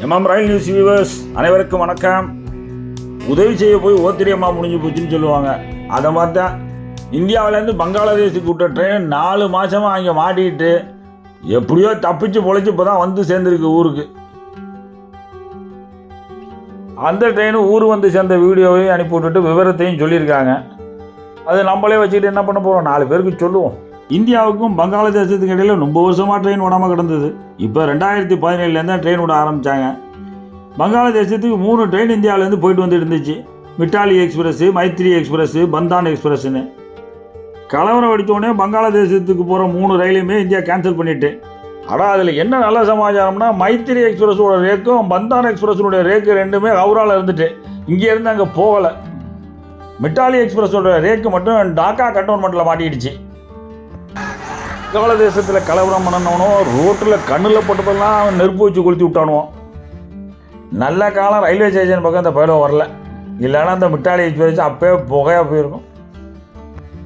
ரயில் news viewers அனைவருக்கும் வணக்கம். உதவி செய்ய போய் ஓத்திரியமாக முடிஞ்சு போச்சுன்னு சொல்லுவாங்க. அதை மாதிரி தான் இந்தியாவிலேருந்து பங்களாதேஷுக்கு விட்ட ட்ரெயின் 4 மாதமாக அங்கே மாட்டிக்கிட்டு எப்படியோ தப்பிச்சு பொழைச்சி இப்போ தான் வந்து சேர்ந்துருக்கு ஊருக்கு. அந்த ட்ரெயின் ஊர் வந்து சேர்ந்த வீடியோவையும் அனுப்பி விட்டுட்டு விவரத்தையும் சொல்லியிருக்காங்க. அது நம்மளே வச்சுக்கிட்டு என்ன பண்ண போகிறோம், 4 பேருக்கு சொல்லுவோம். இந்தியாவுக்கும் பங்களாதேசத்துக்கு இடையில் ரொம்ப வருஷமாக ட்ரெயின் விடாமல் கிடந்தது. இப்போ 2017 ட்ரெயின் விட ஆரம்பித்தாங்க. பங்களாதேசத்துக்கு 3 ட்ரெயின் இந்தியாவிலேருந்து போயிட்டு வந்துட்டு இருந்துச்சு. மிட்டாலி எக்ஸ்பிரஸ்ஸு, மைத்ரி எக்ஸ்பிரஸ்ஸு, பந்தான் எக்ஸ்பிரஸ்ஸுன்னு. கலவரம் வெடித்தோடனே பங்களாதேசத்துக்கு போகிற 3 ரயிலையுமே இந்தியா கேன்சல் பண்ணிட்டு. ஆனால் அதில் என்ன நல்ல சமாச்சாரம்னா, மைத்ரி எக்ஸ்பிரஸோட ரேக்கும் பந்தான் எக்ஸ்பிரஸனுடைய ரேக்கு ரெண்டுமே ஹவுராவில் இருந்துட்டு இங்கேருந்து அங்கே போகலை. மிட்டாலி எக்ஸ்பிரஸோட ரேக்கு மட்டும் டாக்கா கண்டோன்மெண்ட்டில் மாட்டிடுச்சு. பங்களாதேசத்தில் கலவரம் பண்ணனவனோ ரோட்டில் கண்ணில் போட்டதெல்லாம் நெருப்பு வச்சு கொளுத்தி விட்டானுவோம். நல்ல காலம் ரயில்வே ஸ்டேஷன் பக்கம் அந்த பயிலும் வரல. இல்லைன்னா அந்த மிட்டாலி எக்ஸ்பிரஸ் அப்போயே புகையாக போயிருக்கும்.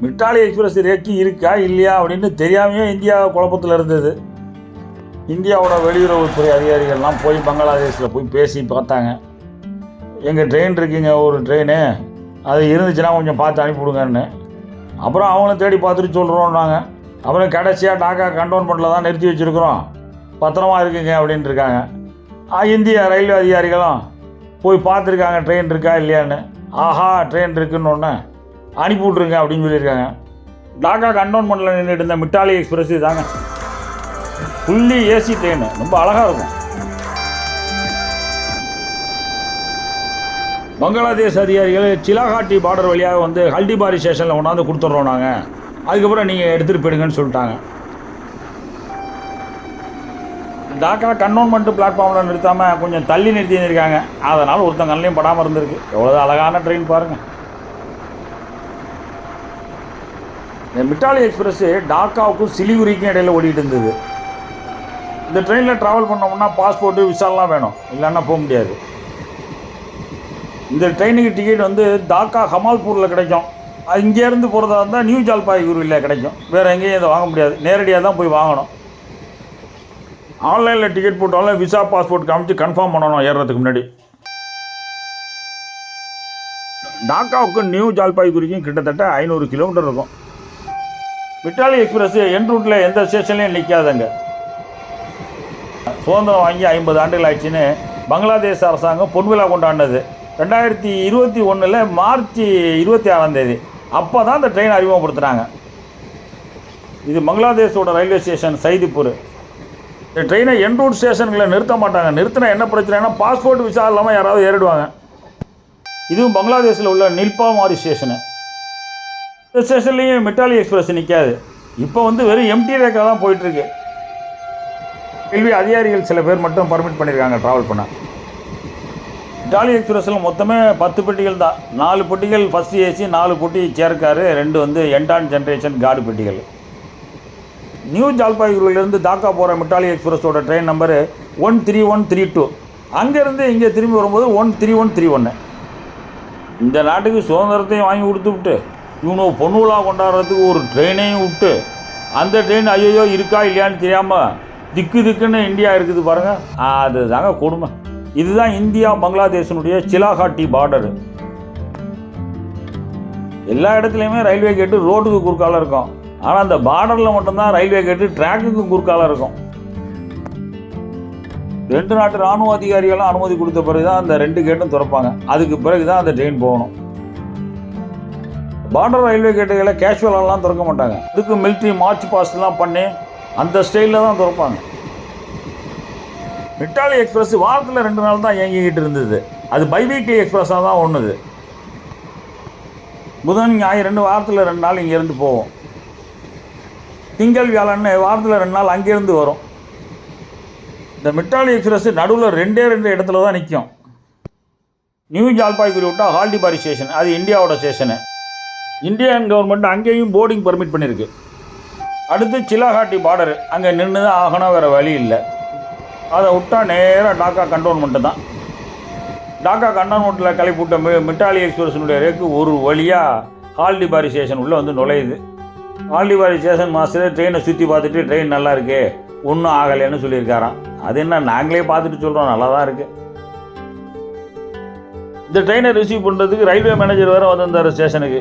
மிட்டாலி எக்ஸ்பிரஸ் ரேக்கு இருக்கா இல்லையா அப்படின்னு தெரியாமையே இந்தியா குழப்பத்தில் இருந்தது. இந்தியாவோட வெளியுறவுத்துறை அதிகாரிகள்லாம் போய் பங்களாதேஷில் போய் பேசி பார்த்தாங்க. எங்கள் ட்ரெயின் இருக்குங்க, ஒரு ட்ரெயின், அது இருந்துச்சுன்னா கொஞ்சம் பார்த்து அனுப்பிவிடுங்கன்னு. அப்புறம் அவங்களும் தேடி பார்த்துட்டு சொல்கிறோன்னாங்க. அப்புறம் கடைசியாக டாக்கா கண்டோன்மெண்ட்டில் தான் நிறுத்தி வச்சுருக்குறோம், பத்திரமா இருக்குங்க அப்படின்ட்டு இருக்காங்க. இந்திய ரயில்வே அதிகாரிகளும் போய் பார்த்துருக்காங்க ட்ரெயின் இருக்கா இல்லையான்னு. ஆஹா, ட்ரெயின் இருக்குன்னு ஒன்று அனுப்பி விட்ருங்க அப்படின்னு சொல்லியிருக்காங்க. டாக்கா கண்டோன்மெண்ட்டில் நின்றுட்டு இருந்த மிட்டாலி எக்ஸ்பிரஸ் தாங்க, ஃபுல்லி ஏசி ட்ரெயின், ரொம்ப அழகாக இருக்கும். பங்களாதேஷ் அதிகாரிகள் சிலாகாட்டி பார்டர் வழியாக வந்து ஹல்டிபாரி ஸ்டேஷனில் கொண்டாந்து கொடுத்துட்றோம் நாங்கள், அதுக்கப்புறம் நீங்கள் எடுத்துகிட்டு போயிடுங்கன்னு சொல்லிட்டாங்க. டாக்கா கண்டோன்மெண்ட்டு பிளாட்ஃபார்மில் நிறுத்தாமல் கொஞ்சம் தள்ளி நிறுத்தியிருக்காங்க. அதனால் ஒருத்தங்க கண்ணிலையும் படாமல் இருந்திருக்கு. எவ்வளோ அழகான ட்ரெயின் பாருங்கள். இந்த மிட்டாலி எக்ஸ்பிரஸ்ஸு டாக்காவுக்கும் சிலிகுரிக்கும் இடையில் ஓடிட்டு இருந்தது. இந்த ட்ரெயினில் ட்ராவல் பண்ணோம்னா பாஸ்போர்ட்டு விசாலாம் வேணும், இல்லைன்னா போக முடியாது. இந்த ட்ரெயினுக்கு டிக்கெட் வந்து டாக்கா ஹமால்பூரில் கிடைக்கும். இங்கேருந்து போகிறதா இருந்தால் நியூ ஜல்பாய்குரியில் கிடைக்கும். வேறு எங்கேயும் இதை வாங்க முடியாது, நேரடியாக தான் போய் வாங்கணும். ஆன்லைனில் டிக்கெட் போட்டாலும் விசா பாஸ்போர்ட் காமிச்சு கன்ஃபார்ம் பண்ணணும் ஏறுறதுக்கு முன்னாடி. டாக்காவுக்கும் நியூ ஜல்பாய்குரிக்கும் கிட்டத்தட்ட 500 கிலோமீட்டர் இருக்கும். மிட்டாலி எக்ஸ்பிரஸ் என் ரூட்டில் எந்த ஸ்டேஷன்லையும் நிற்காதுங்க. சுதந்திரம் வாங்கி 50 ஆண்டுகள் ஆயிடுச்சுன்னு பங்களாதேஷ் அரசாங்கம் பொன்விழா கொண்டாடினது 2021 மார்ச் 26 அப்போ தான் இந்த ட்ரெயின் அறிமுகப்படுத்துகிறாங்க. இது பங்களாதேஷோட ரயில்வே ஸ்டேஷன் சைதிப்பூர். இந்த ட்ரெயினை என் ரூட் ஸ்டேஷன்களை நிறுத்த மாட்டாங்க. நிறுத்தினா என்ன பிரச்சனைனா பாஸ்போர்ட் விசா இல்லாமல் யாராவது ஏறிடுவாங்க. இதுவும் பங்களாதேஷில் உள்ள நில்பாமாரி ஸ்டேஷனு. இந்த ஸ்டேஷன்லேயும் மிட்டாலி எக்ஸ்பிரஸ் நிற்காது. இப்போ வந்து வெறும் எம்டி ரேக்காக தான் போயிட்டுருக்கு. ரயில்வே அதிகாரிகள் சில பேர் மட்டும் பர்மிட் பண்ணியிருக்காங்க ட்ராவல் பண்ண. மிட்டாலி எக்ஸ்பிரஸில் மொத்தமே 10 பெட்டிகள் தான். 4 பெட்டிகள் ஃபஸ்ட் ஏசி, 4 பெட்டி சேர்க்காரு, 2 வந்து எண்டான் ஜென்ரேஷன் கார்டு பெட்டிகள். நியூ ஜல்பாய்குரியிலேருந்து டாக்கா போகிற மிட்டாலி எக்ஸ்பிரஸோட ட்ரெயின் நம்பரு 13132. அங்கேருந்து இங்கே திரும்பி வரும்போது 13131. இந்த நாட்டுக்கு சுதந்திரத்தையும் வாங்கி கொடுத்து விட்டு இவனு பொன்னுலா கொண்டாடுறதுக்கு ஒரு ட்ரெயினையும் விட்டு, அந்த ட்ரெயின் ஐயோ இருக்கா இல்லையான்னு தெரியாமல் திக்குன்னு இந்தியா இருக்குது பாருங்கள். அது தாங்க கொடுமை. இதுதான் இந்தியா பங்களாதேஷனுடைய சிலாகாட்டி பார்டரு. எல்லா இடத்துலையுமே ரயில்வே கேட்டு ரோட்டுக்கு குறுக்கால இருக்கும். ஆனால் அந்த பார்டரில் மட்டும்தான் ரயில்வே கேட்டு ட்ராக்குக்கு குறுக்கால இருக்கும். 2 நாட்டு இராணுவ அதிகாரிகளும் அனுமதி கொடுத்த பிறகு தான் அந்த 2 கேட்டும் திறப்பாங்க. அதுக்கு பிறகு தான் அந்த ட்ரெயின் போகணும். பார்டர் ரயில்வே கேட்டுகளை கேஷுவலாலாம் திறக்க மாட்டாங்க. அதுக்கு மிலிட்ரி மார்ச் பாஸ்ட்லாம் பண்ணி அந்த ஸ்டைலில் தான் திறப்பாங்க. மிட்டாலி எக்ஸ்பிரஸ் வாரத்தில் 2 நாள் தான் இயங்கிக்கிட்டு இருந்தது. அது பைவீக்லி எக்ஸ்பிரஸாக தான் ஒன்றுது. புதன் ஞாயிறு 2 வாரத்தில் 2 நாள் இங்கேருந்து போவோம். திங்கள் வியாழன்னு வாரத்தில் 2 நாள் அங்கேருந்து வரும். இந்த மிட்டாலி எக்ஸ்பிரஸ் நடுவில் 2 இடத்துல தான் நிற்கும். நியூ ஜல்பாய்குரி விட்டால் ஹால்டிபாரி ஸ்டேஷன், அது இந்தியாவோட ஸ்டேஷனு. இந்தியன் கவர்மெண்ட் அங்கேயும் போர்டிங் பர்மிட் பண்ணியிருக்கு. அடுத்து சிலாகாட்டி பார்டரு, அங்கே நின்று தான் ஆகணும், வேறு வழி இல்லை. அதை விட்டால் நேராக டாக்கா கண்டோன்மெண்ட்டு தான். டாக்கா கண்டோன்மெண்ட்டில் கிளப்பிவிட்ட மிட்டாலி எக்ஸ்பிரஸினுடைய ரேக்கு ஒரு வழியாக ஹால்டிபாரி ஸ்டேஷன் உள்ளே வந்து நுழையுது. ஹால்டிபாரி ஸ்டேஷன் மாஸ்டர் ட்ரெயினை சுற்றி பார்த்துட்டு ட்ரெயின் நல்லா இருக்கு, ஒன்றும் ஆகலைன்னு சொல்லியிருக்காராம். அது என்ன நாங்களே பார்த்துட்டு சொல்கிறோம், நல்லா தான் இருக்குது. இந்த ட்ரெயினை ரிசீவ் பண்ணுறதுக்கு ரயில்வே மேனேஜர் வேறு வந்திருந்தார் ஸ்டேஷனுக்கு.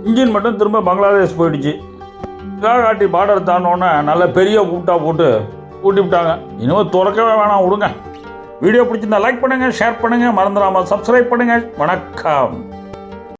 இன்ஜின் மட்டும் திரும்ப பங்களாதேஷ் போயிடுச்சு. காட்டி பார்டர் தாண்டோன்னே நல்ல பெரிய கூட்டா போட்டு கூட்டி விட்டாங்க. இனிமேல் திறக்கவே வேணாம், விடுங்க. வீடியோ பிடிச்சிருந்தா லைக் பண்ணுங்கள், ஷேர் பண்ணுங்கள், மறந்துடாமல் சப்ஸ்கிரைப் பண்ணுங்கள். வணக்கம்.